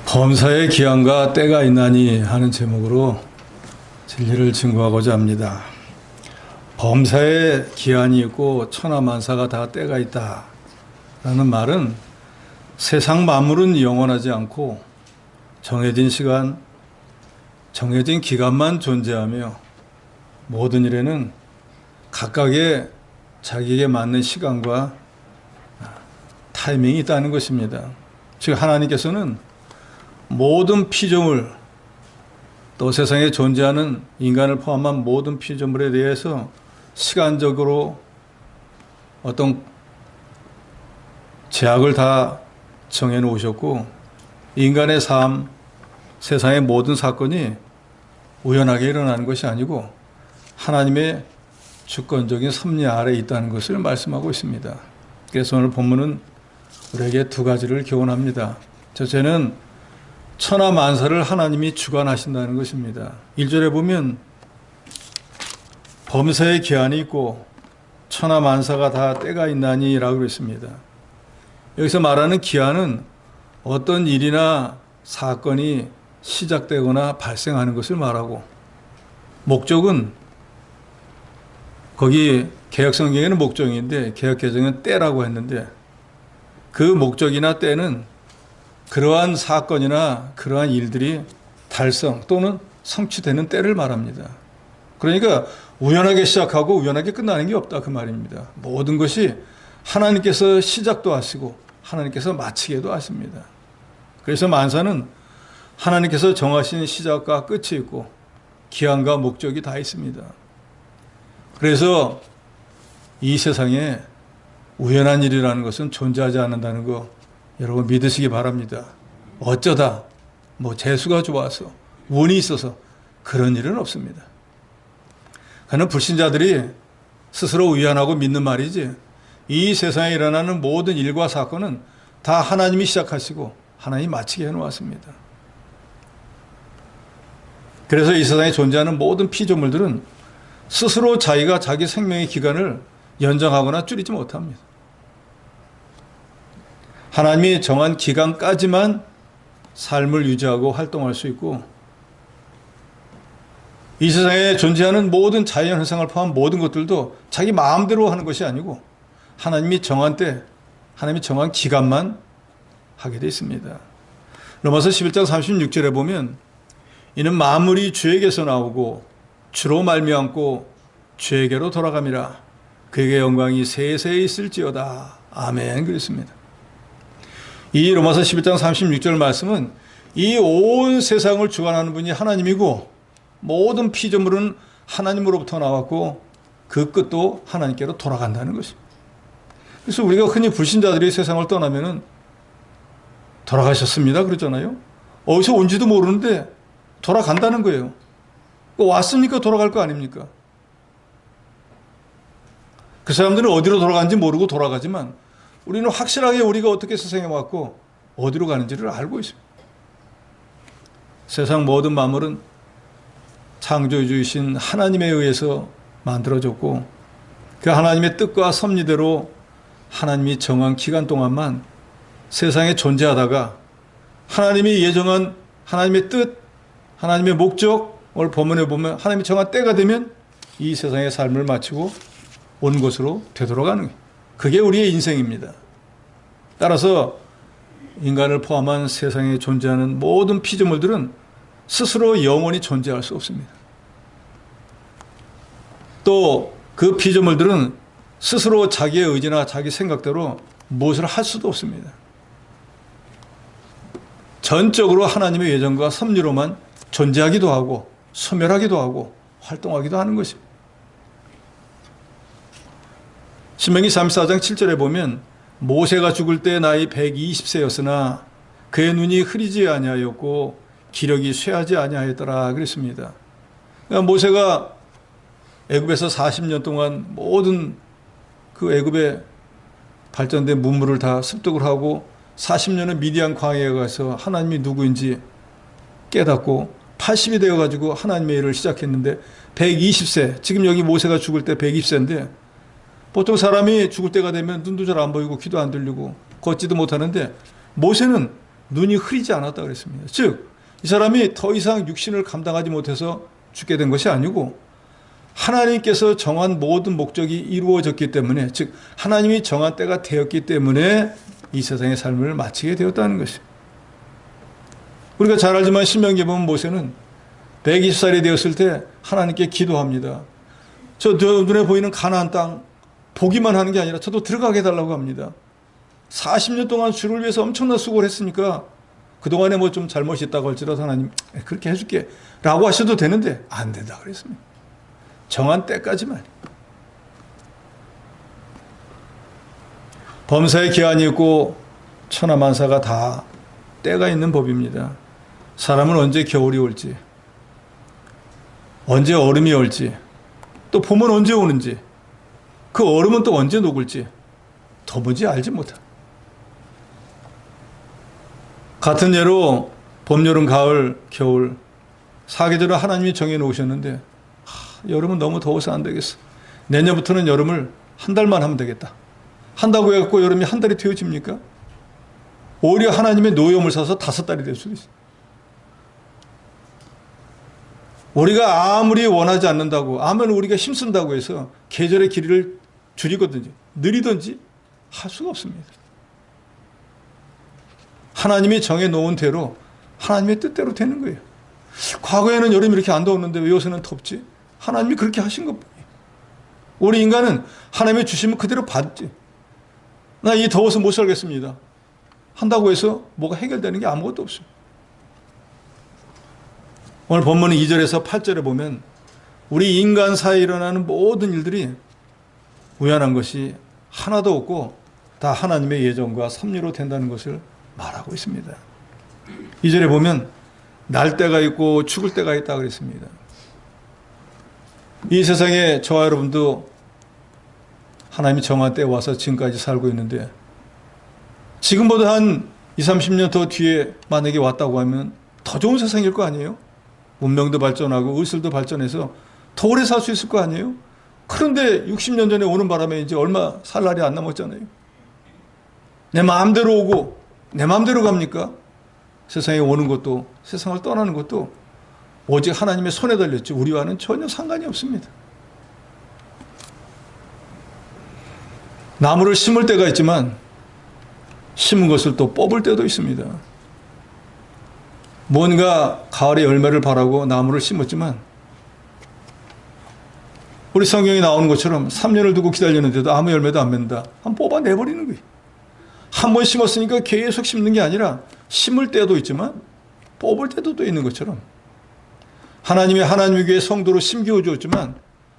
범사의 기한과 때가 있나니 하는 제목으로 진리를 증거하고자 합니다. 범사의 기한이 있고 천하만사가 다 때가 있다 라는 말은 세상 만물은 영원하지 않고 정해진 시간, 정해진 기간만 존재하며 모든 일에는 각각의 자기에게 맞는 시간과 타이밍이 있다는 것입니다. 즉 하나님께서는 모든 피조물 또 세상에 존재하는 인간을 포함한 모든 피조물에 대해서 시간적으로 어떤 제약을 다 정해 놓으셨고 인간의 삶, 세상의 모든 사건이 우연하게 일어나는 것이 아니고 하나님의 주권적인 섭리 아래에 있다는 것을 말씀하고 있습니다. 그래서 오늘 본문은 우리에게 두 가지를 교훈합니다. 첫째는 천하 만사를 하나님이 주관하신다는 것입니다. 1절에 보면 범사의 기한이 있고 천하 만사가 다 때가 있나니 라고 했습니다. 여기서 말하는 기한은 어떤 일이나 사건이 시작되거나 발생하는 것을 말하고, 목적은 거기 개역성경에는 목적인데 개역개정은 때라고 했는데 그 목적이나 때는 그러한 사건이나 그러한 일들이 달성 또는 성취되는 때를 말합니다. 그러니까 우연하게 시작하고 우연하게 끝나는 게 없다 그 말입니다. 모든 것이 하나님께서 시작도 하시고 하나님께서 마치게도 하십니다. 그래서 만사는 하나님께서 정하신 시작과 끝이 있고 기한과 목적이 다 있습니다. 그래서 이 세상에 우연한 일이라는 것은 존재하지 않는다는 거 여러분 믿으시기 바랍니다. 어쩌다 재수가 좋아서 운이 있어서 그런 일은 없습니다. 그는 불신자들이 스스로 위안하고 믿는 말이지 이 세상에 일어나는 모든 일과 사건은 다 하나님이 시작하시고 하나님이 마치게 해놓았습니다. 그래서 이 세상에 존재하는 모든 피조물들은 스스로 자기가 자기 생명의 기간을 연장하거나 줄이지 못합니다. 하나님이 정한 기간까지만 삶을 유지하고 활동할 수 있고 이 세상에 존재하는 모든 자연현상을 포함한 모든 것들도 자기 마음대로 하는 것이 아니고 하나님이 정한 때, 하나님이 정한 기간만 하게 되어 있습니다. 로마서 11장 36절에 보면 이는 만물이 주에게서 나오고 주로 말미암고 주에게로 돌아감이라 그에게 영광이 세세히 있을지어다. 아멘. 그랬습니다. 이 로마서 11장 36절 말씀은 이 온 세상을 주관하는 분이 하나님이고 모든 피조물은 하나님으로부터 나왔고 그 끝도 하나님께로 돌아간다는 것입니다. 그래서 우리가 흔히 불신자들이 세상을 떠나면은 돌아가셨습니다 그러잖아요. 어디서 온지도 모르는데 돌아간다는 거예요. 왔으니까 돌아갈 거 아닙니까? 그 사람들은 어디로 돌아가는지 모르고 돌아가지만 우리는 확실하게 우리가 어떻게 세상에 왔고 어디로 가는지를 알고 있습니다. 세상 모든 만물은 창조주이신 하나님에 의해서 만들어졌고 그 하나님의 뜻과 섭리대로 하나님이 정한 기간 동안만 세상에 존재하다가 하나님이 예정한 하나님의 뜻, 하나님의 목적을 본문에 보면 하나님이 정한 때가 되면 이 세상의 삶을 마치고 온 곳으로 되돌아가는 거예요. 그게 우리의 인생입니다. 따라서 인간을 포함한 세상에 존재하는 모든 피조물들은 스스로 영원히 존재할 수 없습니다. 또 그 피조물들은 스스로 자기의 의지나 자기 생각대로 무엇을 할 수도 없습니다. 전적으로 하나님의 예정과 섭리로만 존재하기도 하고 소멸하기도 하고 활동하기도 하는 것입니다. 신명기 34장 7절에 보면 모세가 죽을 때 나이 120세였으나 그의 눈이 흐리지 아니하였고 기력이 쇠하지 아니하였더라 그랬습니다. 그러니까 모세가 애굽에서 40년 동안 모든 그 애굽에 발전된 문물을 다 습득을 하고 40년은 미디안 광야에 가서 하나님이 누구인지 깨닫고 80이 되어가지고 하나님의 일을 시작했는데 120세, 지금 여기 모세가 죽을 때 120세인데 보통 사람이 죽을 때가 되면 눈도 잘 안 보이고 귀도 안 들리고 걷지도 못하는데 모세는 눈이 흐리지 않았다 그랬습니다. 즉, 이 사람이 더 이상 육신을 감당하지 못해서 죽게 된 것이 아니고 하나님께서 정한 모든 목적이 이루어졌기 때문에, 즉 하나님이 정한 때가 되었기 때문에 이 세상의 삶을 마치게 되었다는 것이죠. 우리가 잘 알지만 신명기에 보면 모세는 120살이 되었을 때 하나님께 기도합니다. 저 눈에 보이는 가나안 땅 보기만 하는 게 아니라 저도 들어가게 해달라고 합니다. 40년 동안 주를 위해서 엄청난 수고를 했으니까 그동안에 뭐 좀 잘못이 있다고 할지라도 하나님 그렇게 해줄게 라고 하셔도 되는데 안 된다 그랬습니다. 정한 때까지만. 범사에 기한이 있고 천하만사가 다 때가 있는 법입니다. 사람은 언제 겨울이 올지, 언제 얼음이 올지, 또 봄은 언제 오는지, 그 얼음은 또 언제 녹을지 도무지 알지 못합니다. 같은 예로 봄, 여름, 가을, 겨울 4계절을 하나님이 정해놓으셨는데 여름은 너무 더워서 안 되겠어. 내년부터는 여름을 한 달만 하면 되겠다. 한다고 해갖고 여름이 한 달이 되어집니까? 오히려 하나님의 노여움을 사서 5달이 될 수도 있어요. 우리가 아무리 원하지 않는다고, 아무리 우리가 힘쓴다고 해서 계절의 길이를 줄이거든지 느리든지 할 수가 없습니다. 하나님이 정해놓은 대로 하나님의 뜻대로 되는 거예요. 과거에는 여름이 이렇게 안 더웠는데 왜 요새는 덥지? 하나님이 그렇게 하신 것뿐이에요. 우리 인간은 하나님의 주시면 그대로 받지. 나 이 더워서 못 살겠습니다 한다고 해서 뭐가 해결되는 게 아무것도 없어요. 오늘 본문 2절에서 8절에 보면 우리 인간 사이에 일어나는 모든 일들이 우연한 것이 하나도 없고 다 하나님의 예정과 섭리로 된다는 것을 말하고 있습니다. 2절에 보면 날 때가 있고 죽을 때가 있다 그랬습니다. 이 세상에 저와 여러분도 하나님이 정한 때에 와서 지금까지 살고 있는데 지금보다 한 20, 30년 더 뒤에 만약에 왔다고 하면 더 좋은 세상일 거 아니에요? 문명도 발전하고 의술도 발전해서 더 오래 살 수 있을 거 아니에요? 그런데 60년 전에 오는 바람에 이제 얼마 살 날이 안 남았잖아요. 내 마음대로 오고 내 마음대로 갑니까? 세상에 오는 것도 세상을 떠나는 것도 오직 하나님의 손에 달렸지 우리와는 전혀 상관이 없습니다. 나무를 심을 때가 있지만 심은 것을 또 뽑을 때도 있습니다. 뭔가 가을에 열매를 바라고 나무를 심었지만 우리 성경에 나오는 것처럼 3년을 두고 기다렸는데도 아무 열매도 안 맺는다. 한번 뽑아내버리는 거예요. 한 번 심었으니까 계속 심는 게 아니라 심을 때도 있지만 뽑을 때도 또 있는 것처럼 하나님의 교회 성도로 심기워 주었지만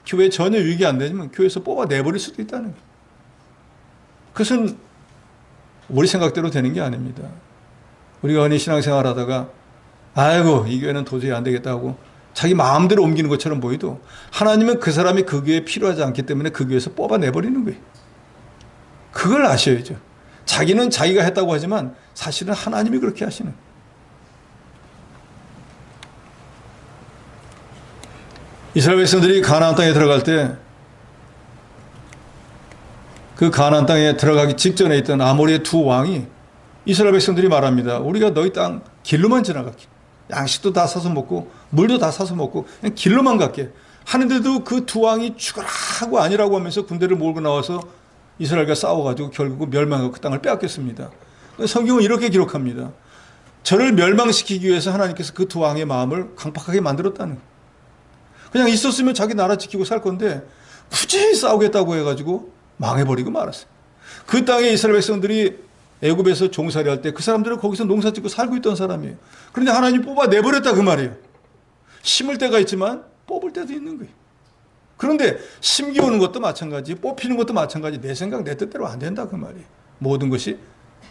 교회에 전혀 유익이 안 되면 교회에서 뽑아내버릴 수도 있다는 거예요. 그것은 우리 생각대로 되는 게 아닙니다. 우리가 흔히 신앙생활 하다가 아이고 이 교회는 도저히 안 되겠다고 자기 마음대로 옮기는 것처럼 보여도 하나님은 그 사람이 그 교회에 필요하지 않기 때문에 그 교회에서 뽑아내버리는 거예요. 그걸 아셔야죠. 자기는 자기가 했다고 하지만 사실은 하나님이 그렇게 하시는. 이스라엘 백성들이 가나안 땅에 들어갈 때 그 가나안 땅에 들어가기 직전에 있던 아모리의 두 왕이 이스라엘 백성들이 말합니다. 우리가 너희 땅 길로만 지나갈게. 양식도 다 사서 먹고 물도 다 사서 먹고 그냥 길로만 갈게. 하는데도 그 두 왕이 죽어라 하고 아니라고 하면서 군대를 몰고 나와서 이스라엘과 싸워가지고 결국 멸망하고 그 땅을 빼앗겼습니다. 성경은 이렇게 기록합니다. 저를 멸망시키기 위해서 하나님께서 그 두 왕의 마음을 강팍하게 만들었다는 거예요. 그냥 있었으면 자기 나라 지키고 살 건데 굳이 싸우겠다고 해가지고 망해버리고 말았어요. 그 땅에 이스라엘 백성들이 애굽에서 종살이 할 때 그 사람들은 거기서 농사 짓고 살고 있던 사람이에요. 그런데 하나님 뽑아내버렸다 그 말이에요. 심을 때가 있지만 뽑을 때도 있는 거예요. 그런데 심기우는 것도 마찬가지, 뽑히는 것도 마찬가지. 내 생각 내 뜻대로 안 된다 그 말이에요. 모든 것이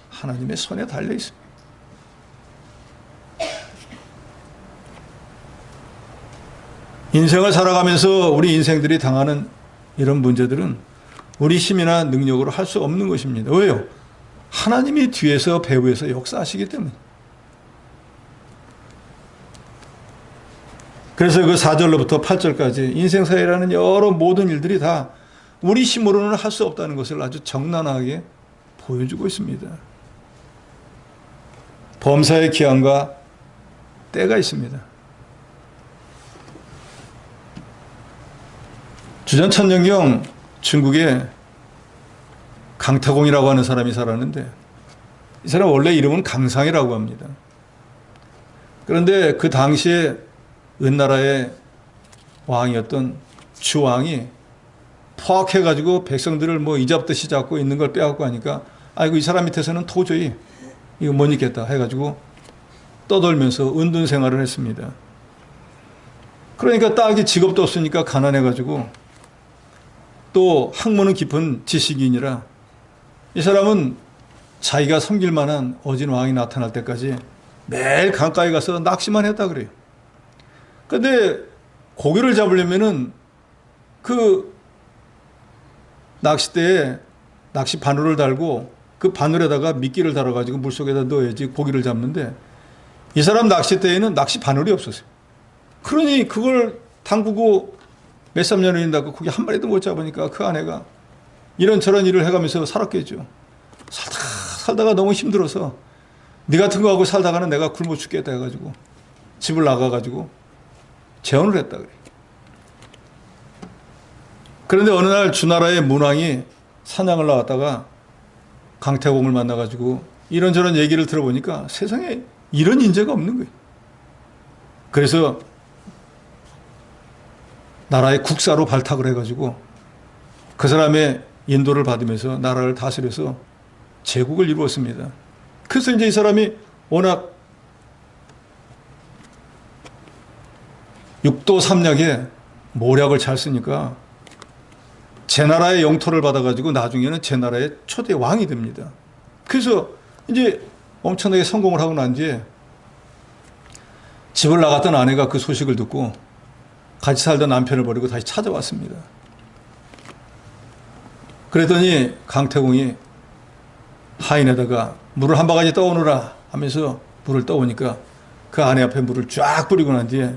하나님의 손에 달려 있습니다. 인생을 살아가면서 우리 인생들이 당하는 이런 문제들은 우리 힘이나 능력으로 할 수 없는 것입니다. 왜요? 하나님이 뒤에서 배후에서 역사하시기 때문에. 그래서 그 4절로부터 8절까지 인생사회라는 여러 모든 일들이 다 우리 힘으로는 할 수 없다는 것을 아주 적나라하게 보여주고 있습니다. 범사의 기한과 때가 있습니다. 주전 천년경 중국에 강태공이라고 하는 사람이 살았는데 이 사람 원래 이름은 강상이라고 합니다. 그런데 그 당시에 은나라의 왕이었던 주왕이 포악해가지고 백성들을 뭐 이잡듯이 잡고 있는 걸 빼앗고 하니까 아이고 이 사람 밑에서는 도저히 이거 못 있겠다 해가지고 떠돌면서 은둔 생활을 했습니다. 그러니까 딱히 직업도 없으니까 가난해가지고 또 학문은 깊은 지식인이라 이 사람은 자기가 섬길 만한 어진 왕이 나타날 때까지 매일 강가에 가서 낚시만 했다 그래요. 근데 고기를 잡으려면은 그 낚싯대에 낚시 바늘을 달고 그 바늘에다가 미끼를 달아가지고 물속에다 넣어야지 고기를 잡는데 이 사람 낚싯대에는 낚시 바늘이 없었어요. 그러니 그걸 담그고 몇삼 년을 인다고 고기 한 마리도 못 잡으니까 그 아내가 이런저런 일을 해가면서 살았겠죠. 살다가 너무 힘들어서 네 같은 거 하고 살다가는 내가 굶어 죽겠다 해가지고 집을 나가가지고 재혼을 했다 그래. 그런데 어느 날 주나라의 문왕이 사냥을 나왔다가 강태공을 만나가지고 이런저런 얘기를 들어보니까 세상에 이런 인재가 없는 거예요. 그래서 나라의 국사로 발탁을 해가지고 그 사람의 인도를 받으면서 나라를 다스려서 제국을 이루었습니다. 그래서 이제 이 사람이 워낙 육도 삼략에 모략을 잘 쓰니까 제 나라의 영토를 받아가지고 나중에는 제 나라의 초대 왕이 됩니다. 그래서 이제 엄청나게 성공을 하고 난 뒤에 집을 나갔던 아내가 그 소식을 듣고 같이 살던 남편을 버리고 다시 찾아왔습니다. 그랬더니 강태공이 하인에다가 물을 한 바가지 떠오느라 하면서 물을 떠오니까 그 아내 앞에 물을 쫙 뿌리고 난 뒤에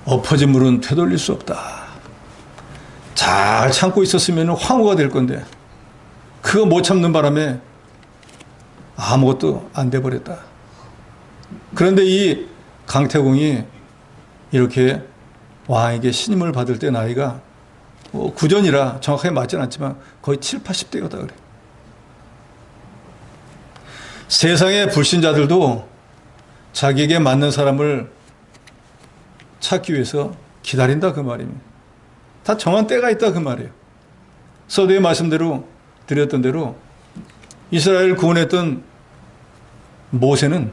엎어진 물은 되돌릴 수 없다. 잘 참고 있었으면 황후가 될 건데 그거 못 참는 바람에 아무것도 안 돼버렸다. 그런데 이 강태공이 이렇게 왕에게 신임을 받을 때 나이가 구전이라 정확하게 맞지는 않지만 거의 7, 80대였다 그래. 세상의 불신자들도 자기에게 맞는 사람을 찾기 위해서 기다린다 그 말입니다. 다 정한 때가 있다 그 말이에요. 서두에 말씀대로 드렸던 대로 이스라엘 구원했던 모세는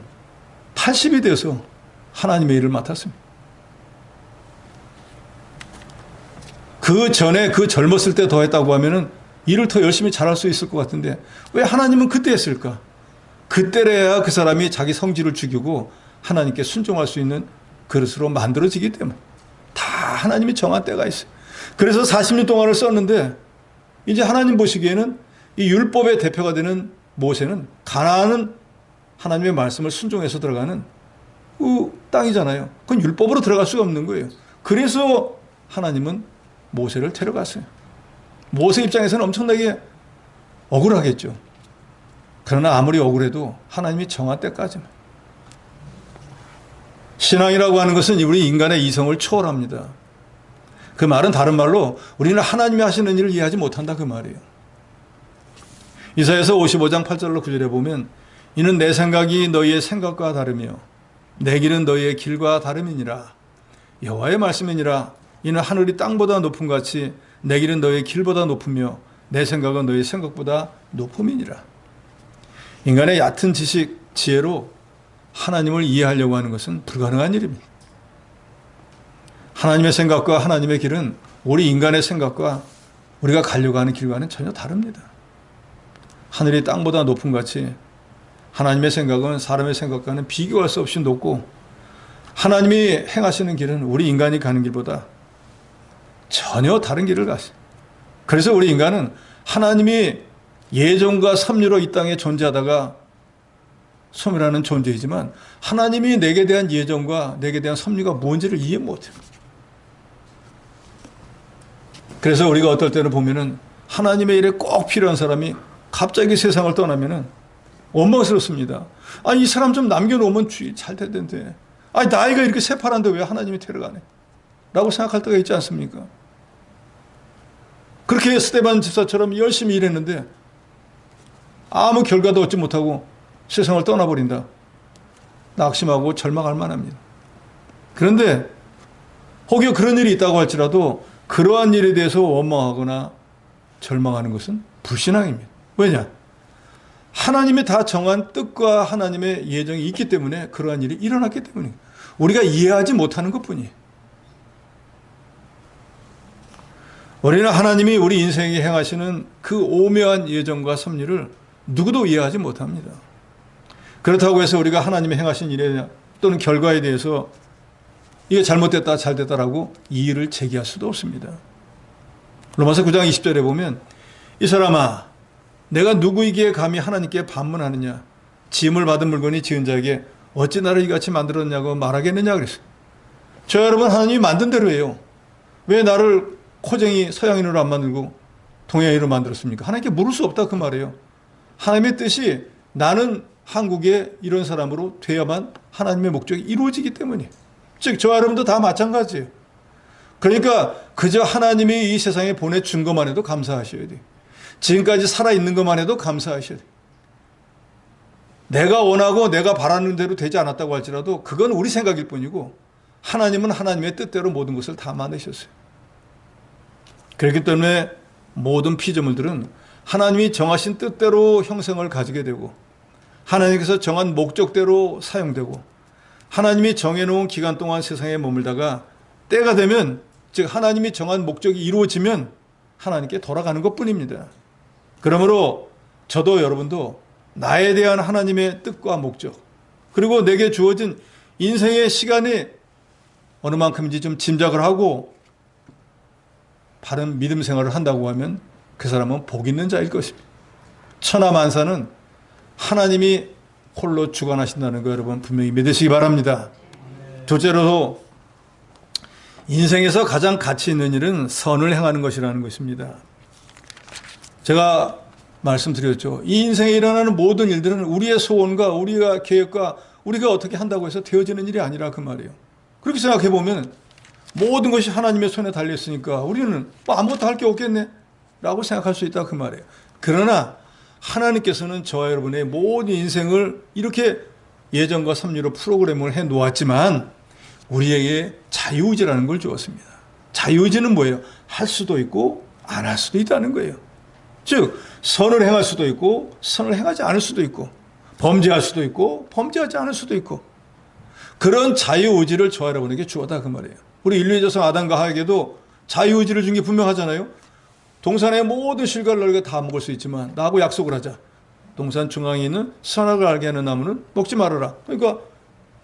80이 돼서 하나님의 일을 맡았습니다. 그 전에 그 젊었을 때 더 했다고 하면은 일을 더 열심히 잘할 수 있을 것 같은데 왜 하나님은 그때 했을까? 그때래야 그 사람이 자기 성질을 죽이고 하나님께 순종할 수 있는 그릇으로 만들어지기 때문에 다 하나님이 정한 때가 있어요. 그래서 40년 동안을 썼는데 이제 하나님 보시기에는 이 율법의 대표가 되는 모세는 가나안은 하나님의 말씀을 순종해서 들어가는 그 땅이잖아요. 그건 율법으로 들어갈 수가 없는 거예요. 그래서 하나님은 모세를 데려갔어요. 모세 입장에서는 엄청나게 억울하겠죠. 그러나 아무리 억울해도 하나님이 정한 때까지는. 신앙이라고 하는 것은 우리 인간의 이성을 초월합니다. 그 말은 다른 말로 우리는 하나님이 하시는 일을 이해하지 못한다 그 말이에요. 이사야서 55장 8절로 9절에 보면 이는 내 생각이 너희의 생각과 다르며 내 길은 너희의 길과 다름이니라. 여호와의 말씀이니라. 이는 하늘이 땅보다 높음 같이 내 길은 너희의 길보다 높으며 내 생각은 너희의 생각보다 높음이니라. 인간의 얕은 지식, 지혜로 하나님을 이해하려고 하는 것은 불가능한 일입니다. 하나님의 생각과 하나님의 길은 우리 인간의 생각과 우리가 가려고 하는 길과는 전혀 다릅니다. 하늘이 땅보다 높음 같이 하나님의 생각은 사람의 생각과는 비교할 수 없이 높고 하나님이 행하시는 길은 우리 인간이 가는 길보다 전혀 다른 길을 가세요. 그래서 우리 인간은 하나님이 예정과 섭리로 이 땅에 존재하다가 소멸하는 존재이지만 하나님이 내게 대한 예정과 내게 대한 섭리가 뭔지를 이해 못해요. 그래서 우리가 어떨 때는 보면은 하나님의 일에 꼭 필요한 사람이 갑자기 세상을 떠나면은 원망스럽습니다. 아, 이 사람 좀 남겨놓으면 잘 될 텐데. 아, 나이가 이렇게 새파란데 왜 하나님이 데려가네? 라고 생각할 때가 있지 않습니까? 그렇게 스데반 집사처럼 열심히 일했는데 아무 결과도 얻지 못하고 세상을 떠나버린다. 낙심하고 절망할 만합니다. 그런데 혹여 그런 일이 있다고 할지라도 그러한 일에 대해서 원망하거나 절망하는 것은 불신앙입니다. 왜냐? 하나님이 다 정한 뜻과 하나님의 예정이 있기 때문에 그러한 일이 일어났기 때문에 우리가 이해하지 못하는 것뿐이에요. 우리는 하나님이 우리 인생에 행하시는 그 오묘한 예정과 섭리를 누구도 이해하지 못합니다. 그렇다고 해서 우리가 하나님이 행하신 일에 또는 결과에 대해서 이게 잘못됐다 잘됐다라고 이의를 제기할 수도 없습니다. 로마서 9장 20절에 보면 이 사람아 내가 누구이기에 감히 하나님께 반문하느냐 지음을 받은 물건이 지은 자에게 어찌 나를 이같이 만들었냐고 말하겠느냐 그랬어요. 저 여러분 하나님이 만든 대로 해요. 왜 나를 코쟁이 서양인으로 안 만들고 동양인으로 만들었습니까? 하나님께 물을 수 없다 그 말이에요. 하나님의 뜻이 나는 한국에 이런 사람으로 돼야만 하나님의 목적이 이루어지기 때문이에요. 즉 저 여러분도 다 마찬가지예요. 그러니까 그저 하나님이 이 세상에 보내준 것만 해도 감사하셔야 돼요. 지금까지 살아있는 것만 해도 감사하셔야 돼요. 내가 원하고 내가 바라는 대로 되지 않았다고 할지라도 그건 우리 생각일 뿐이고 하나님은 하나님의 뜻대로 모든 것을 다 만드셨어요. 그렇기 때문에 모든 피조물들은 하나님이 정하신 뜻대로 형성을 가지게 되고 하나님께서 정한 목적대로 사용되고 하나님이 정해놓은 기간 동안 세상에 머물다가 때가 되면 즉 하나님이 정한 목적이 이루어지면 하나님께 돌아가는 것뿐입니다. 그러므로 저도 여러분도 나에 대한 하나님의 뜻과 목적 그리고 내게 주어진 인생의 시간이 어느 만큼인지 좀 짐작을 하고 바른 믿음 생활을 한다고 하면 그 사람은 복 있는 자일 것입니다. 천하만사는 하나님이 홀로 주관하신다는 거 여러분 분명히 믿으시기 바랍니다. 둘째로 인생에서 가장 가치 있는 일은 선을 행하는 것이라는 것입니다. 제가 말씀드렸죠. 이 인생에 일어나는 모든 일들은 우리의 소원과 우리가 계획과 우리가 어떻게 한다고 해서 되어지는 일이 아니라 그 말이에요. 그렇게 생각해 보면 모든 것이 하나님의 손에 달려있으니까 우리는 뭐 아무것도 할 게 없겠네 라고 생각할 수 있다 그 말이에요. 그러나 하나님께서는 저와 여러분의 모든 인생을 이렇게 예정과 섭리로 프로그램을 해 놓았지만 우리에게 자유의지라는 걸 주었습니다. 자유의지는 뭐예요? 할 수도 있고 안 할 수도 있다는 거예요. 즉 선을 행할 수도 있고 선을 행하지 않을 수도 있고 범죄할 수도 있고 범죄하지 않을 수도 있고 그런 자유의지를 저와 여러분에게 주었다 그 말이에요. 우리 인류의 조상 아담과 하에게도 자유의지를 준 게 분명하잖아요. 동산의 모든 실과를 너희가 다 먹을 수 있지만 나하고 약속을 하자. 동산 중앙에 있는 선악을 알게 하는 나무는 먹지 말아라. 그러니까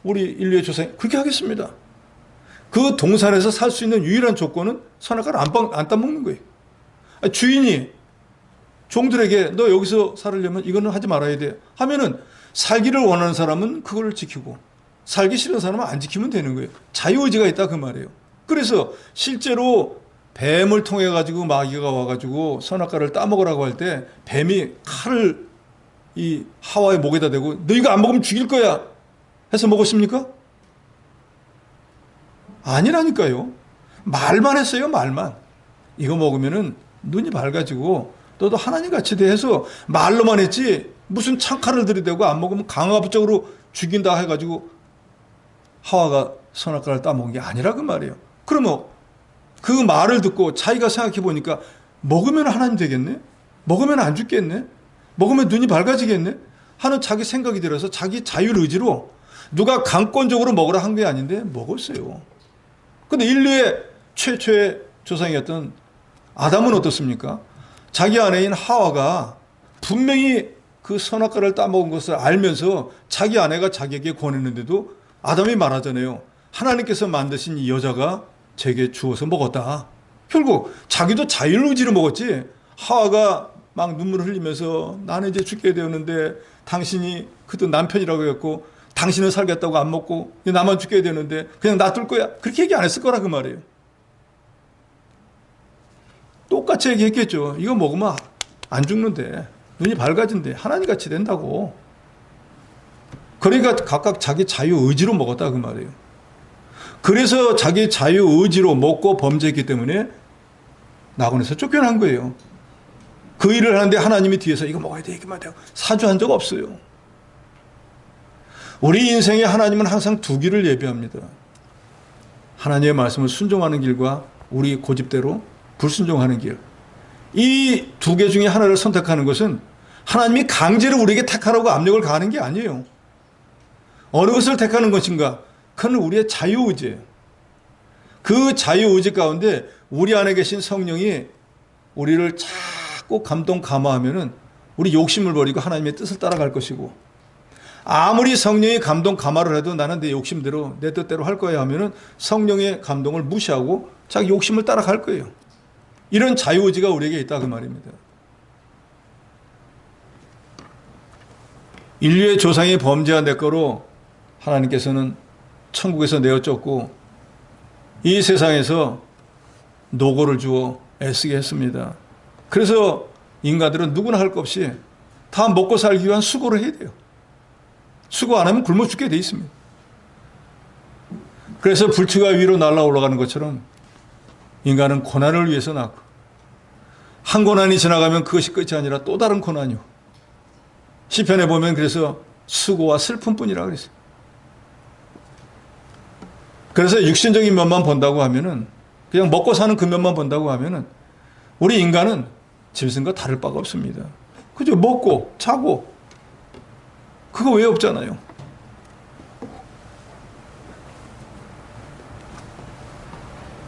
우리 인류의 조상이 그렇게 하겠습니다. 그 동산에서 살 수 있는 유일한 조건은 선악과를 안 따먹는 거예요. 주인이 종들에게 너 여기서 살으려면 이거는 하지 말아야 돼 하면은 살기를 원하는 사람은 그걸 지키고 살기 싫은 사람은 안 지키면 되는 거예요. 자유의지가 있다 그 말이에요. 그래서 실제로 뱀을 통해 가지고 마귀가 와가지고 선악과를 따먹으라고 할 때 뱀이 칼을 이 하와의 목에다 대고 너 이거 안 먹으면 죽일 거야 해서 먹었습니까? 아니라니까요. 말만 했어요. 말만. 이거 먹으면은 눈이 밝아지고 너도 하나님 같이 돼 해서 말로만 했지 무슨 창칼을 들이대고 안 먹으면 강압적으로 죽인다 해가지고 하와가 선악과를 따먹은 게 아니라 그 말이에요. 그러면 그 말을 듣고 자기가 생각해 보니까 먹으면 하나님 되겠네? 먹으면 안 죽겠네? 먹으면 눈이 밝아지겠네? 하는 자기 생각이 들어서 자기 자율의지로 누가 강권적으로 먹으라 한 게 아닌데 먹었어요. 근데 인류의 최초의 조상이었던 아담은 어떻습니까? 자기 아내인 하와가 분명히 그 선악과를 따먹은 것을 알면서 자기 아내가 자기에게 권했는데도 아담이 말하잖아요. 하나님께서 만드신 이 여자가 제게 주어서 먹었다. 결국 자기도 자율의지로 먹었지 하와가 막 눈물을 흘리면서 나는 이제 죽게 되었는데 당신이 그때 남편이라고 했고 당신은 살겠다고 안 먹고 나만 죽게 되는데 그냥 놔둘 거야. 그렇게 얘기 안 했을 거라 그 말이에요. 똑같이 얘기했겠죠. 이거 먹으면 안 죽는데 눈이 밝아진대. 하나님같이 된다고. 그러니까 각각 자기 자유의지로 먹었다 그 말이에요. 그래서 자기 자유의지로 먹고 범죄했기 때문에 낙원에서 쫓겨난 거예요. 그 일을 하는데 하나님이 뒤에서 이거 먹어야 돼, 이거 먹어야 돼. 사주한 적 없어요. 우리 인생에 하나님은 항상 두 길을 예비합니다. 하나님의 말씀을 순종하는 길과 우리 고집대로 불순종하는 길. 이 두 개 중에 하나를 선택하는 것은 하나님이 강제로 우리에게 택하라고 압력을 가하는 게 아니에요. 어느 것을 택하는 것인가? 그건 우리의 자유의지예요. 그 자유의지 가운데 우리 안에 계신 성령이 우리를 자꾸 감동 감화하면은 우리 욕심을 버리고 하나님의 뜻을 따라갈 것이고, 아무리 성령이 감동 감화를 해도 나는 내 욕심대로 내 뜻대로 할 거야 하면은 성령의 감동을 무시하고 자기 욕심을 따라갈 거예요. 이런 자유의지가 우리에게 있다 그 말입니다. 인류의 조상이 범죄한 대가로 하나님께서는 천국에서 내어 쫓고 이 세상에서 노고를 주어 애쓰게 했습니다. 그래서 인간들은 누구나 할 것 없이 다 먹고 살기 위한 수고를 해야 돼요. 수고 안 하면 굶어 죽게 돼 있습니다. 그래서 불치가 위로 날아 올라가는 것처럼 인간은 고난을 위해서 낳고, 한 고난이 지나가면 그것이 끝이 아니라 또 다른 고난이요. 시편에 보면 그래서 수고와 슬픔뿐이라 그랬어요. 그래서 육신적인 면만 본다고 하면은, 그냥 먹고 사는 그 면만 본다고 하면은 우리 인간은 짐승과 다를 바가 없습니다. 그죠? 먹고 자고 그거 왜 없잖아요.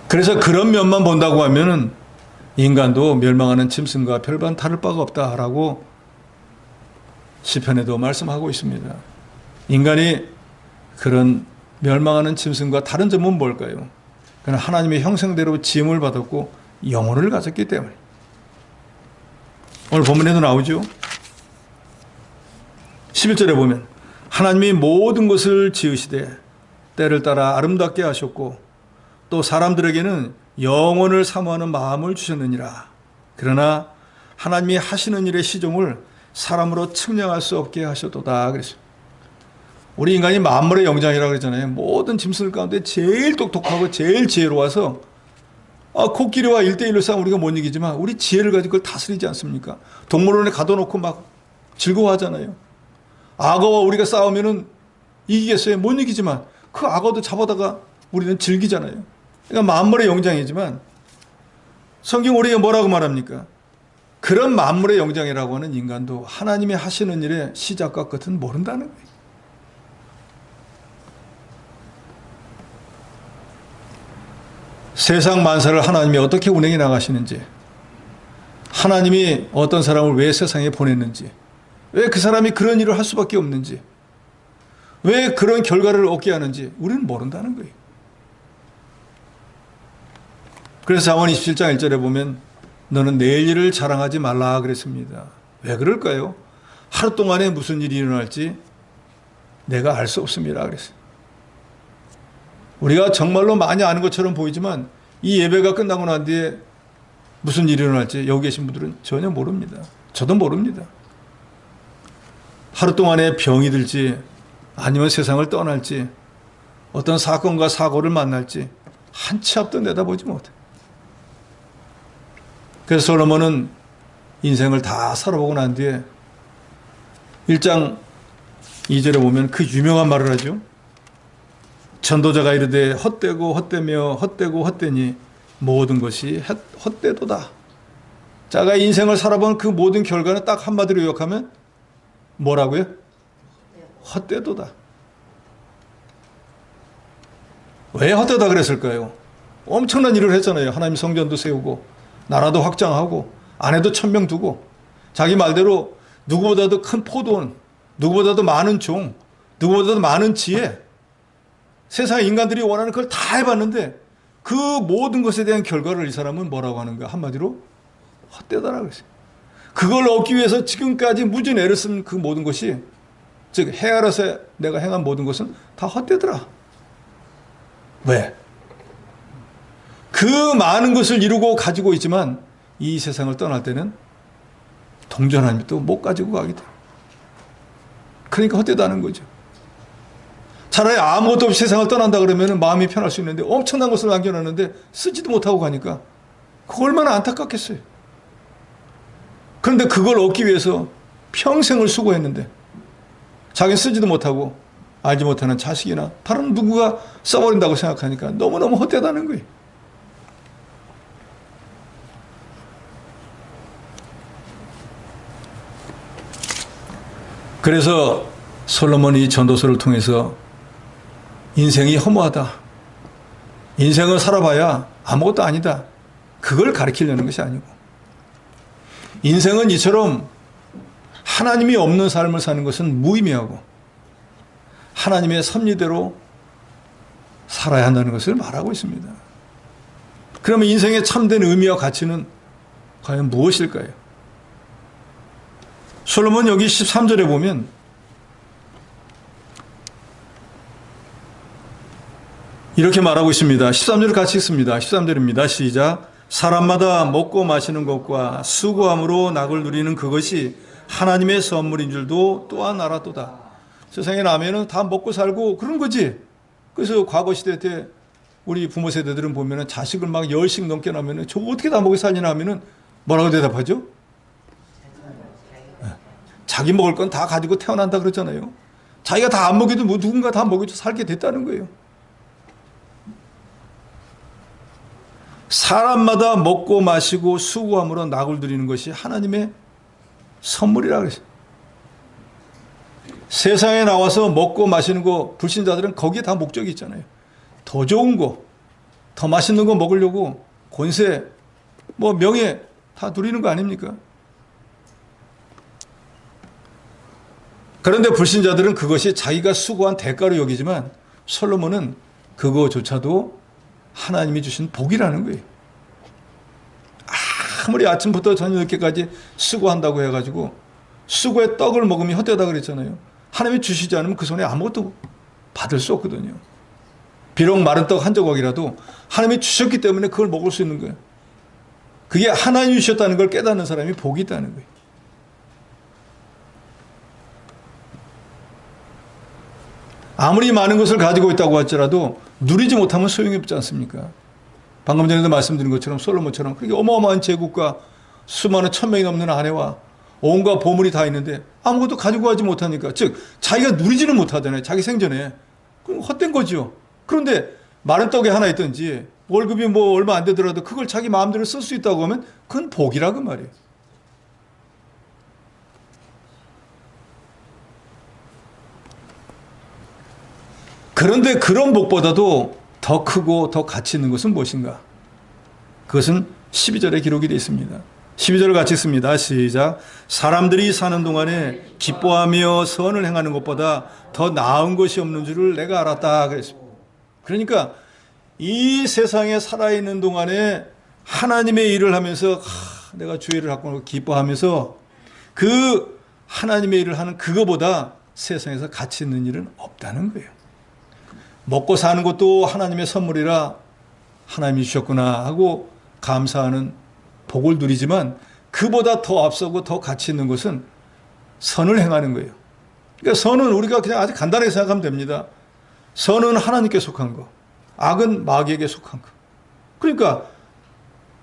그래서 그런 면만 본다고 하면은 인간도 멸망하는 짐승과 별반 다를 바가 없다라고 시편에도 말씀하고 있습니다. 인간이 그런 멸망하는 짐승과 다른 점은 뭘까요? 그는 하나님의 형상대로 지음을 받았고 영혼을 가졌기 때문에. 오늘 본문에도 나오죠. 11절에 보면 하나님이 모든 것을 지으시되 때를 따라 아름답게 하셨고 또 사람들에게는 영혼을 사모하는 마음을 주셨느니라. 그러나 하나님이 하시는 일의 시종을 사람으로 측량할 수 없게 하셨도다 그랬어요. 우리 인간이 만물의 영장이라고 그러잖아요. 모든 짐승 가운데 제일 똑똑하고 제일 지혜로워서 코끼리와 1대1로 싸우면 우리가 못 이기지만 우리 지혜를 가지고 그걸 다스리지 않습니까? 동물원에 가둬놓고 막 즐거워하잖아요. 악어와 우리가 싸우면은 이기겠어요? 못 이기지만 그 악어도 잡아다가 우리는 즐기잖아요. 그러니까 만물의 영장이지만 성경 우리에게 뭐라고 말합니까? 그런 만물의 영장이라고 하는 인간도 하나님이 하시는 일의 시작과 끝은 모른다는 거예요. 세상 만사를 하나님이 어떻게 운행해 나가시는지, 하나님이 어떤 사람을 왜 세상에 보냈는지, 왜 그 사람이 그런 일을 할 수밖에 없는지, 왜 그런 결과를 얻게 하는지 우리는 모른다는 거예요. 그래서 잠언 27장 1절에 보면 너는 내일 일을 자랑하지 말라 그랬습니다. 왜 그럴까요? 하루 동안에 무슨 일이 일어날지 내가 알 수 없습니다 그랬어요. 우리가 정말로 많이 아는 것처럼 보이지만 이 예배가 끝나고 난 뒤에 무슨 일이 일어날지 여기 계신 분들은 전혀 모릅니다. 저도 모릅니다. 하루 동안에 병이 들지 아니면 세상을 떠날지 어떤 사건과 사고를 만날지 한 치 앞도 내다보지 못해. 그래서 솔로몬은 인생을 다 살아보고 난 뒤에 1장 2절에 보면 그 유명한 말을 하죠. 전도자가 이르되 헛되고 헛되며 헛되고 헛되니 모든 것이 헛되도다. 자가 인생을 살아본 그 모든 결과는 딱 한마디로 요약하면 뭐라고요? 헛되도다. 왜 헛되다 그랬을까요? 엄청난 일을 했잖아요. 하나님 성전도 세우고 나라도 확장하고 아내도 1000명 두고 자기 말대로 누구보다도 큰 포도원, 누구보다도 많은 종, 누구보다도 많은 지혜, 세상 인간들이 원하는 걸 다 해봤는데 그 모든 것에 대한 결과를 이 사람은 뭐라고 하는가? 한마디로 헛되다라고 했어요. 그걸 얻기 위해서 지금까지 무진 애를 쓴 그 모든 것이, 즉 헤아려서 내가 행한 모든 것은 다 헛되더라. 왜? 그 많은 것을 이루고 가지고 있지만 이 세상을 떠날 때는 동전 하나님이 또 못 가지고 가게 돼. 그러니까 헛되다는 거죠. 차라리 아무것도 없이 세상을 떠난다 그러면 마음이 편할 수 있는데 엄청난 것을 남겨놨는데 쓰지도 못하고 가니까 그거 얼마나 안타깝겠어요. 그런데 그걸 얻기 위해서 평생을 수고했는데 자기는 쓰지도 못하고 알지 못하는 자식이나 다른 누구가 써버린다고 생각하니까 너무너무 헛되다는 거예요. 그래서 솔로몬이 전도서를 통해서 인생이 허무하다. 인생을 살아봐야 아무것도 아니다. 그걸 가르치려는 것이 아니고 인생은 이처럼 하나님이 없는 삶을 사는 것은 무의미하고 하나님의 섭리대로 살아야 한다는 것을 말하고 있습니다. 그러면 인생의 참된 의미와 가치는 과연 무엇일까요? 솔로몬 여기 13절에 보면 이렇게 말하고 있습니다. 13절을 같이 읽습니다. 13절입니다. 시작. 사람마다 먹고 마시는 것과 수고함으로 낙을 누리는 그것이 하나님의 선물인 줄도 또한 알았도다. 세상에 나면은 다 먹고 살고 그런 거지. 그래서 과거 시대 때 우리 부모 세대들은 보면은 자식을 막 10씩 넘게 나면은 저거 어떻게 다 먹고 살리나 하면은 뭐라고 대답하죠? 자기 먹을 건 다 가지고 태어난다 그러잖아요. 자기가 다 안 먹여도 뭐 누군가 다 먹여서 살게 됐다는 거예요. 사람마다 먹고 마시고 수고함으로 낙을 누리는 것이 하나님의 선물이라고 그랬어요. 세상에 나와서 먹고 마시는 거 불신자들은 거기에 다 목적이 있잖아요. 더 좋은 거, 더 맛있는 거 먹으려고 권세, 뭐 명예 다 누리는 거 아닙니까? 그런데 불신자들은 그것이 자기가 수고한 대가로 여기지만 솔로몬은 그거조차도 하나님이 주신 복이라는 거예요. 아무리 아침부터 저녁 늦게까지 수고한다고 해가지고 수고의 떡을 먹으면 헛되다 그랬잖아요. 하나님이 주시지 않으면 그 손에 아무것도 받을 수 없거든요. 비록 마른 떡 한 조각이라도 하나님이 주셨기 때문에 그걸 먹을 수 있는 거예요. 그게 하나님이 주셨다는 걸 깨닫는 사람이 복이 있다는 거예요. 아무리 많은 것을 가지고 있다고 할지라도 누리지 못하면 소용이 없지 않습니까? 방금 전에도 말씀드린 것처럼 솔로몬처럼 그렇게 어마어마한 제국과 수많은 1000명이 넘는 아내와 온갖 보물이 다 있는데 아무것도 가지고 가지 못하니까, 즉 자기가 누리지는 못하잖아요. 자기 생전에. 그럼 헛된 거죠. 그런데 마른 떡에 하나 있든지 월급이 뭐 얼마 안 되더라도 그걸 자기 마음대로 쓸 수 있다고 하면 그건 복이라고 말이에요. 그런데 그런 복보다도 더 크고 더 가치 있는 것은 무엇인가? 그것은 12절에 기록이 되어 있습니다. 12절을 같이 읽습니다. 시작. 사람들이 사는 동안에 기뻐하며 선을 행하는 것보다 더 나은 것이 없는 줄을 내가 알았다 그랬습니다. 그러니까 이 세상에 살아있는 동안에 하나님의 일을 하면서 내가 주의를 갖고 기뻐하면서 그 하나님의 일을 하는 그거보다 세상에서 가치 있는 일은 없다는 거예요. 먹고 사는 것도 하나님의 선물이라 하나님이 주셨구나 하고 감사하는 복을 누리지만 그보다 더 앞서고 더 가치 있는 것은 선을 행하는 거예요. 그러니까 선은 우리가 그냥 아주 간단하게 생각하면 됩니다. 선은 하나님께 속한 거, 악은 마귀에게 속한 거. 그러니까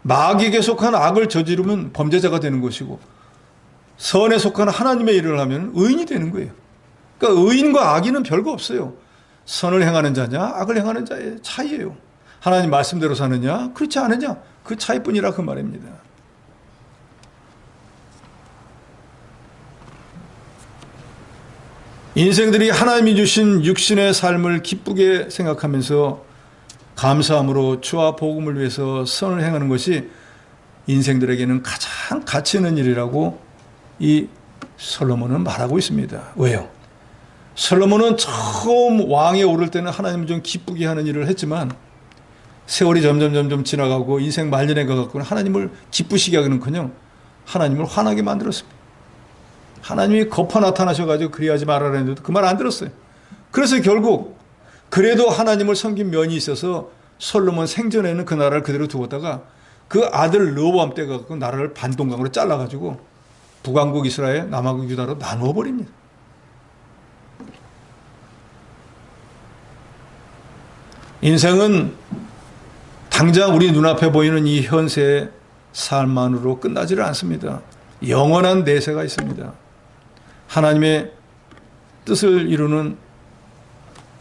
마귀에게 속한 악을 저지르면 범죄자가 되는 것이고 선에 속한 하나님의 일을 하면 의인이 되는 거예요. 그러니까 의인과 악인은 별거 없어요. 선을 행하는 자냐 악을 행하는 자의 차이예요. 하나님 말씀대로 사느냐 그렇지 않느냐 그 차이뿐이라 그 말입니다. 인생들이 하나님이 주신 육신의 삶을 기쁘게 생각하면서 감사함으로 주와 복음을 위해서 선을 행하는 것이 인생들에게는 가장 가치 있는 일이라고 이 솔로몬은 말하고 있습니다. 왜요? 솔로몬은 처음 왕에 오를 때는 하나님을 좀 기쁘게 하는 일을 했지만 세월이 점점 지나가고 인생 말년에 가갖고는 하나님을 기쁘시게 하기는커녕 하나님을 화나게 만들었습니다. 하나님이 거쳐 나타나셔가지고 그리하지 말아라 했는데도 그 말 안 들었어요. 그래서 결국 그래도 하나님을 섬긴 면이 있어서 솔로몬 생전에는 그 나라를 그대로 두었다가 그 아들 르호보암 때 가지고 나라를 반동강으로 잘라가지고 북왕국 이스라엘, 남왕국 유다로 나누어 버립니다. 인생은 당장 우리 눈앞에 보이는 이 현세의 삶만으로 끝나지를 않습니다. 영원한 내세가 있습니다. 하나님의 뜻을 이루는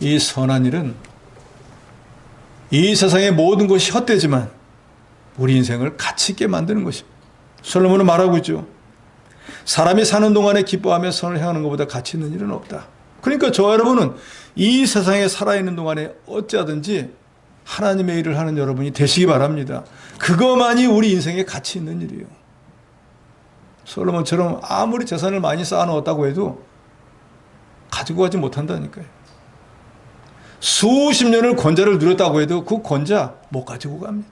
이 선한 일은 이 세상의 모든 것이 헛되지만 우리 인생을 가치 있게 만드는 것입니다. 솔로몬은 말하고 있죠. 사람이 사는 동안에 기뻐하며 선을 행하는 것보다 가치 있는 일은 없다. 그러니까 저와 여러분은 이 세상에 살아있는 동안에 어찌하든지 하나님의 일을 하는 여러분이 되시기 바랍니다. 그것만이 우리 인생에 가치 있는 일이에요. 솔로몬처럼 아무리 재산을 많이 쌓아놓았다고 해도 가지고 가지 못한다니까요. 수십 년을 권자를 누렸다고 해도 그 권자 못 가지고 갑니다.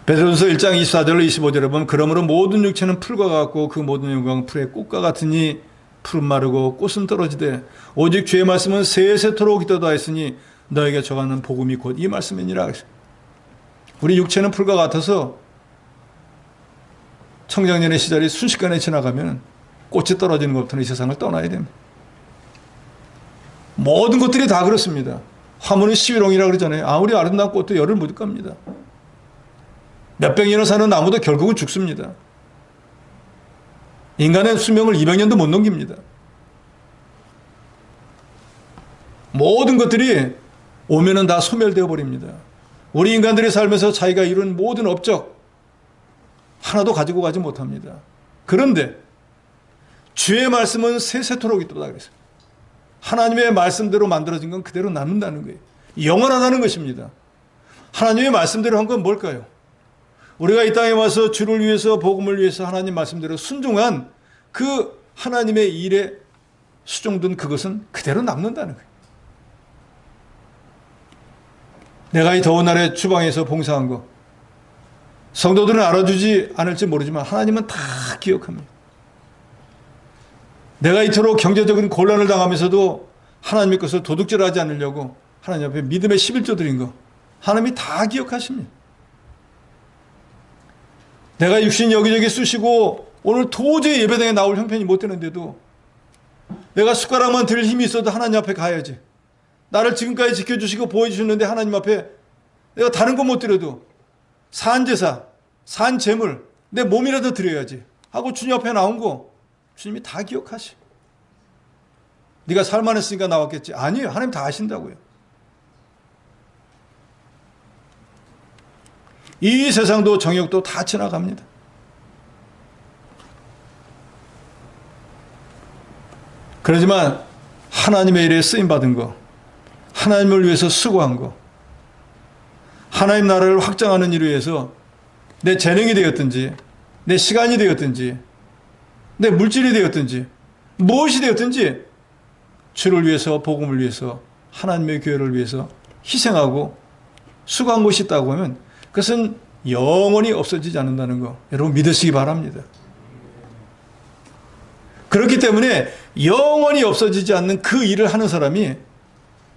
베드로전서 1장 24절로 25절에 보면 그러므로 모든 육체는 풀과 같고 그 모든 영광은 풀의 꽃과 같으니 풀은 마르고 꽃은 떨어지되 오직 주의 말씀은 세세토록 있도다 했으니 너에게 적하는 복음이 곧 이 말씀이니라. 우리 육체는 풀과 같아서 청장년의 시절이 순식간에 지나가면 꽃이 떨어지는 것부터는 이 세상을 떠나야 됩니다. 모든 것들이 다 그렇습니다. 화무는 시위롱이라고 그러잖아요. 아무리 아름다운 꽃도 열을 못 갑니다. 몇백 년을 사는 나무도 결국은 죽습니다. 인간의 수명을 200년도 못 넘깁니다. 모든 것들이 오면은 다 소멸되어 버립니다. 우리 인간들이 살면서 자기가 이룬 모든 업적 하나도 가지고 가지 못합니다. 그런데 주의 말씀은 세세토록 있도다 그랬어요. 하나님의 말씀대로 만들어진 건 그대로 남는다는 거예요. 영원하다는 것입니다. 하나님의 말씀대로 한 건 뭘까요? 우리가 이 땅에 와서 주를 위해서 복음을 위해서 하나님 말씀대로 순종한 그 하나님의 일에 수종된 그것은 그대로 남는다는 거예요. 내가 이 더운 날에 주방에서 봉사한 거 성도들은 알아주지 않을지 모르지만 하나님은 다 기억합니다. 내가 이토록 경제적인 곤란을 당하면서도 하나님의 것을 도둑질하지 않으려고 하나님 앞에 믿음의 11조 드린 거 하나님이 다 기억하십니다. 내가 육신 여기저기 쑤시고 오늘 도저히 예배당에 나올 형편이 못 되는데도 내가 숟가락만 들 힘이 있어도 하나님 앞에 가야지. 나를 지금까지 지켜주시고 보여주셨는데 하나님 앞에 내가 다른 거 못 드려도 산제사, 산재물, 내 몸이라도 드려야지 하고 주님 앞에 나온 거 주님이 다 기억하시. 네가 살만했으니까 나왔겠지. 아니에요. 하나님 다 아신다고요. 이 세상도 정욕도 다 지나갑니다. 그렇지만 하나님의 일에 쓰임받은 거, 하나님을 위해서 수고한 거, 하나님 나라를 확장하는 일을 위해서 내 재능이 되었든지 내 시간이 되었든지 내 물질이 되었든지 무엇이 되었든지 주를 위해서 복음을 위해서 하나님의 교회를 위해서 희생하고 수고한 것이 있다고 하면 그것은 영원히 없어지지 않는다는 거 여러분 믿으시기 바랍니다. 그렇기 때문에 영원히 없어지지 않는 그 일을 하는 사람이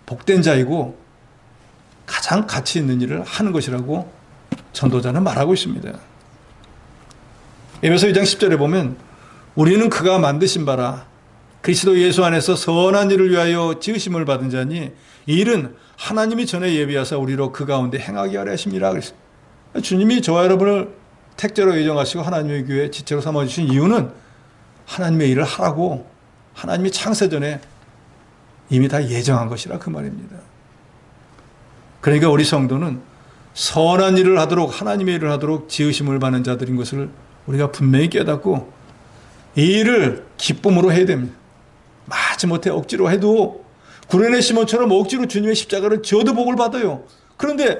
복된 자이고 가장 가치 있는 일을 하는 것이라고 전도자는 말하고 있습니다. 에베소 2장 10절에 보면 우리는 그가 만드신 바라 그리스도 예수 안에서 선한 일을 위하여 지으심을 받은 자니 이 일은 하나님이 전에 예비하사 우리로 그 가운데 행하게 하려 하심이라 그랬습니다. 주님이 저와 여러분을 택자로 예정하시고 하나님의 교회 지체로 삼아주신 이유는 하나님의 일을 하라고 하나님이 창세전에 이미 다 예정한 것이라 그 말입니다. 그러니까 우리 성도는 선한 일을 하도록 하나님의 일을 하도록 지으심을 받는 자들인 것을 우리가 분명히 깨닫고 이 일을 기쁨으로 해야 됩니다. 마지못해 억지로 해도 구레네 시몬처럼 억지로 주님의 십자가를 지어도 복을 받아요. 그런데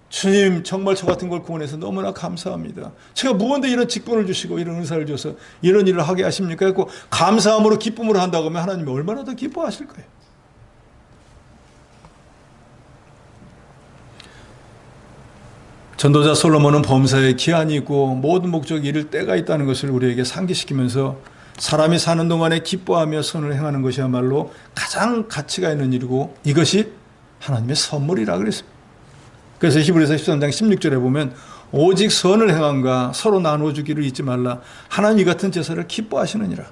주님 정말 저 같은 걸 구원해서 너무나 감사합니다. 제가 무언데 이런 직분을 주시고 이런 은사를 줘서 이런 일을 하게 하십니까? 했고 감사함으로 기쁨으로 한다고 하면 하나님이 얼마나 더 기뻐하실 거예요. 전도자 솔로몬은 범사에 기한이 있고 모든 목적이 이를 때가 있다는 것을 우리에게 상기시키면서 사람이 사는 동안에 기뻐하며 선을 행하는 것이야말로 가장 가치가 있는 일이고 이것이 하나님의 선물이라 그랬습니다. 그래서 히브리서 13장 16절에 보면 오직 선을 행함과 서로 나눠주기를 잊지 말라. 하나님 이 같은 제사를 기뻐하시느니라.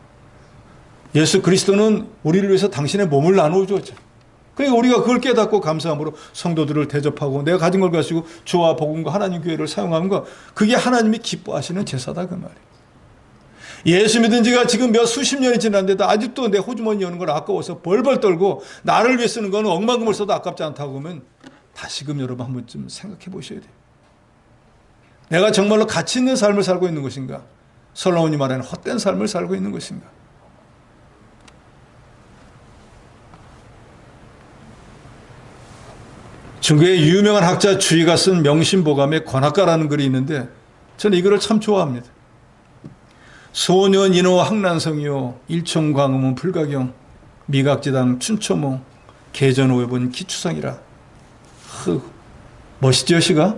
예수 그리스도는 우리를 위해서 당신의 몸을 나누어 주었죠. 그러니까 우리가 그걸 깨닫고 감사함으로 성도들을 대접하고 내가 가진 걸 가지고 주와 복음과 하나님 교회를 사용하는 거, 그게 하나님이 기뻐하시는 제사다 그 말이에요. 예수 믿은 지가 지금 몇 수십 년이 지났는데도 아직도 내 호주머니 여는 걸 아까워서 벌벌 떨고 나를 위해 쓰는 거는 억만금을 써도 아깝지 않다고 하면 다시금 여러분 한 번쯤 생각해 보셔야 돼요. 내가 정말로 가치 있는 삶을 살고 있는 것인가? 솔로몬이 말하는 헛된 삶을 살고 있는 것인가? 중국의 유명한 학자 주의가 쓴 명심보감에 관악가라는 글이 있는데 저는 이 글을 참 좋아합니다. 소년인호 항난성이요 일총광음은 불가경 미각지당 춘초몽 개전오엽은 기추상이라. 멋있죠 시가?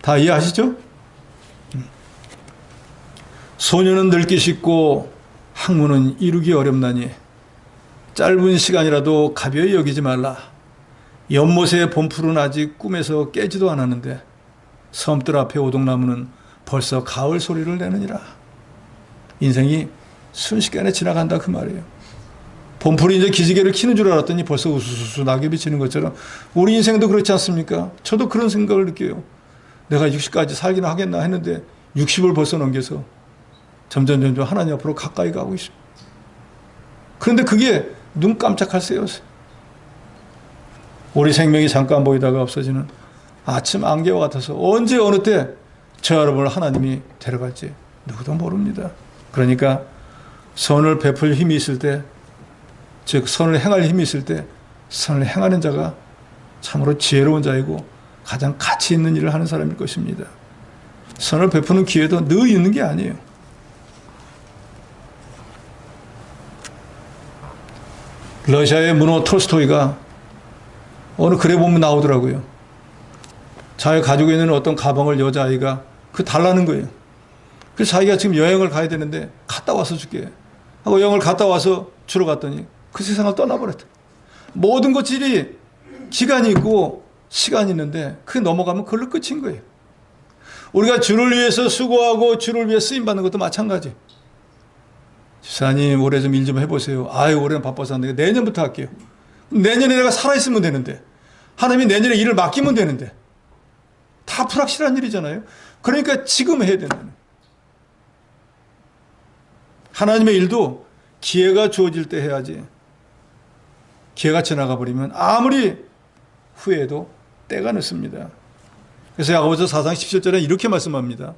다 이해하시죠? 소년은 늙기 쉽고 학문은 이루기 어렵나니 짧은 시간이라도 가벼이 여기지 말라. 연못의 봄풀은 아직 꿈에서 깨지도 않았는데 섬들 앞에 오동나무는 벌써 가을 소리를 내느니라. 인생이 순식간에 지나간다 그 말이에요. 봄풀이 이제 기지개를 키는 줄 알았더니 벌써 우수수수 낙엽이 지는 것처럼 우리 인생도 그렇지 않습니까? 저도 그런 생각을 느껴요. 내가 60까지 살기나 하겠나 했는데 60을 벌써 넘겨서 점점 하나님 앞으로 가까이 가고 있습니다. 그런데 그게 눈 깜짝할 새였어요. 우리 생명이 잠깐 보이다가 없어지는 아침 안개와 같아서 언제 어느 때 저 여러분을 하나님이 데려갈지 누구도 모릅니다. 그러니까 선을 베풀 힘이 있을 때, 즉 선을 행할 힘이 있을 때 선을 행하는 자가 참으로 지혜로운 자이고 가장 가치 있는 일을 하는 사람일 것입니다. 선을 베푸는 기회도 늘 있는 게 아니에요. 러시아의 문호 톨스토이가 어느 글에 보면 나오더라고요. 자기가 가지고 있는 어떤 가방을 여자아이가 달라는 거예요. 그래서 자기가 지금 여행을 가야 되는데 갔다 와서 줄게 하고 여행을 갔다 와서 주러 갔더니 그 세상을 떠나버렸다. 모든 것들이 기간이 있고 시간이 있는데 그게 넘어가면 그걸로 끝인 거예요. 우리가 주를 위해서 수고하고 주를 위해 쓰임받는 것도 마찬가지. 집사님 올해 좀 일 좀 해보세요. 아유 올해는 바빠서 안 되겠다. 내년부터 할게요. 내년에 내가 살아있으면 되는데, 하나님이 내년에 일을 맡기면 되는데, 다 불확실한 일이잖아요. 그러니까 지금 해야 된다는 거예요. 하나님의 일도 기회가 주어질 때 해야지, 기회가 지나가 버리면 아무리 후회해도 때가 늦습니다. 그래서 야고보서 4장 17절에 이렇게 말씀합니다.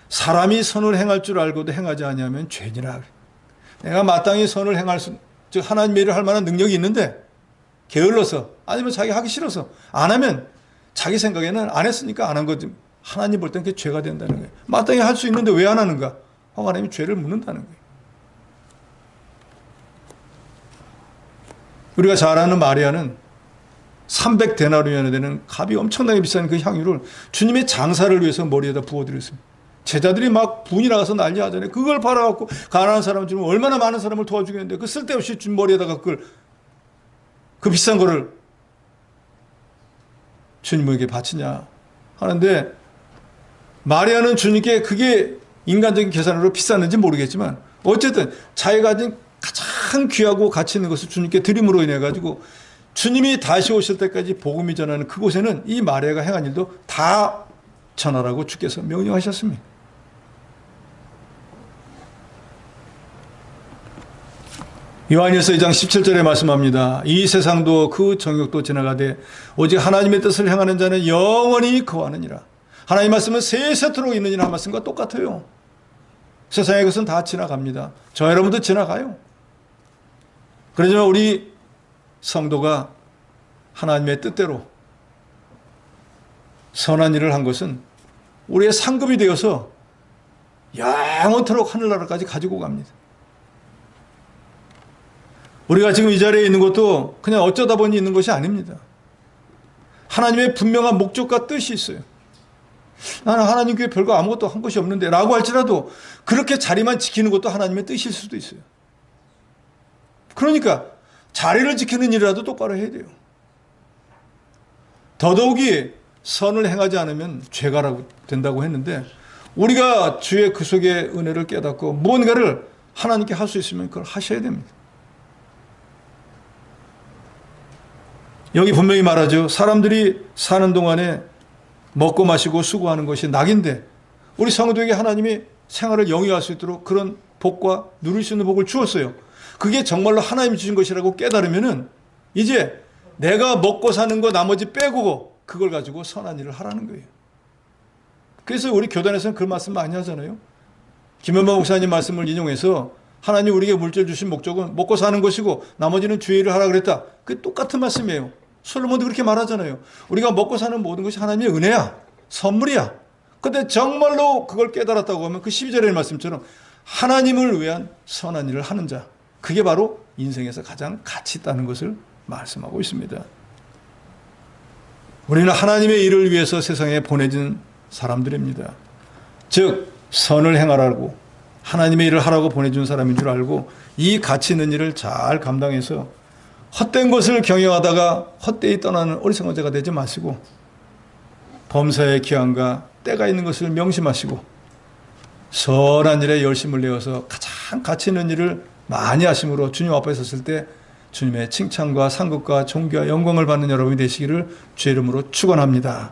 사람이 선을 행할 줄 알고도 행하지 아니하면 죄니라. 내가 마땅히 선을 행할 수, 즉 하나님의 일을 할 만한 능력이 있는데 게을러서 아니면 자기 하기 싫어서 안 하면 자기 생각에는 안 했으니까 안 한 거지. 하나님 볼 땐 그게 죄가 된다는 거예요. 마땅히 할 수 있는데 왜 안 하는가? 하나님이 죄를 묻는다는 거예요. 우리가 잘 아는 마리아는 300데나리온이 되는 값이 엄청나게 비싼 그 향유를 주님의 장사를 위해서 머리에다 부어드렸습니다. 제자들이 막 분이 나가서 난리 하잖아요. 그걸 팔아갖고 가난한 사람을 주면 얼마나 많은 사람을 도와주겠는데 그 쓸데없이 주님 머리에다가 그 비싼 거를 주님에게 바치냐 하는데, 마리아는 주님께 그게 인간적인 계산으로 비쌌는지 모르겠지만 어쨌든 자기가 가진 가장 귀하고 가치 있는 것을 주님께 드림으로 인해 가지고 주님이 다시 오실 때까지 복음이 전하는 그곳에는 이 마리아가 행한 일도 다 전하라고 주께서 명령하셨습니다. 요한일서 2장 17절에 말씀합니다. 이 세상도 그 정욕도 지나가되 오직 하나님의 뜻을 행하는 자는 영원히 거하느니라. 하나님 말씀은 세세토록 있는 이란 말씀과 똑같아요. 세상의 것은 다 지나갑니다. 저 여러분도 지나가요. 그러지만 우리 성도가 하나님의 뜻대로 선한 일을 한 것은 우리의 상급이 되어서 영원토록 하늘나라까지 가지고 갑니다. 우리가 지금 이 자리에 있는 것도 그냥 어쩌다 보니 있는 것이 아닙니다. 하나님의 분명한 목적과 뜻이 있어요. 나는 하나님 교회 별거 아무것도 한 것이 없는데 라고 할지라도 그렇게 자리만 지키는 것도 하나님의 뜻일 수도 있어요. 그러니까 자리를 지키는 일이라도 똑바로 해야 돼요. 더더욱이 선을 행하지 않으면 죄가 된다고 했는데, 우리가 주의 그 속의 은혜를 깨닫고 무언가를 하나님께 할 수 있으면 그걸 하셔야 됩니다. 여기 분명히 말하죠. 사람들이 사는 동안에 먹고 마시고 수고하는 것이 낙인데, 우리 성도에게 하나님이 생활을 영위할 수 있도록 그런 복과 누릴 수 있는 복을 주었어요. 그게 정말로 하나님이 주신 것이라고 깨달으면은 이제 내가 먹고 사는 거 나머지 빼고 그걸 가지고 선한 일을 하라는 거예요. 그래서 우리 교단에서는 그 말씀 많이 하잖아요. 김현만 목사님 말씀을 인용해서 하나님 우리에게 물질 주신 목적은 먹고 사는 것이고 나머지는 주의 일을 하라 그랬다. 그게 똑같은 말씀이에요. 솔로몬도 그렇게 말하잖아요. 우리가 먹고 사는 모든 것이 하나님의 은혜야. 선물이야. 근데 정말로 그걸 깨달았다고 하면 그 12절의 말씀처럼 하나님을 위한 선한 일을 하는 자, 그게 바로 인생에서 가장 가치 있다는 것을 말씀하고 있습니다. 우리는 하나님의 일을 위해서 세상에 보내진 사람들입니다. 즉 선을 행하라고 하나님의 일을 하라고 보내준 사람인 줄 알고 이 가치 있는 일을 잘 감당해서 헛된 것을 경영하다가 헛되이 떠나는 어리석은 자가 되지 마시고 범사의 기한과 때가 있는 것을 명심하시고 선한 일에 열심을 내어서 가장 가치 있는 일을 많이 하심으로 주님 앞에 섰을 때 주님의 칭찬과 상급과 존귀와 영광을 받는 여러분이 되시기를 주의 이름으로 축원합니다.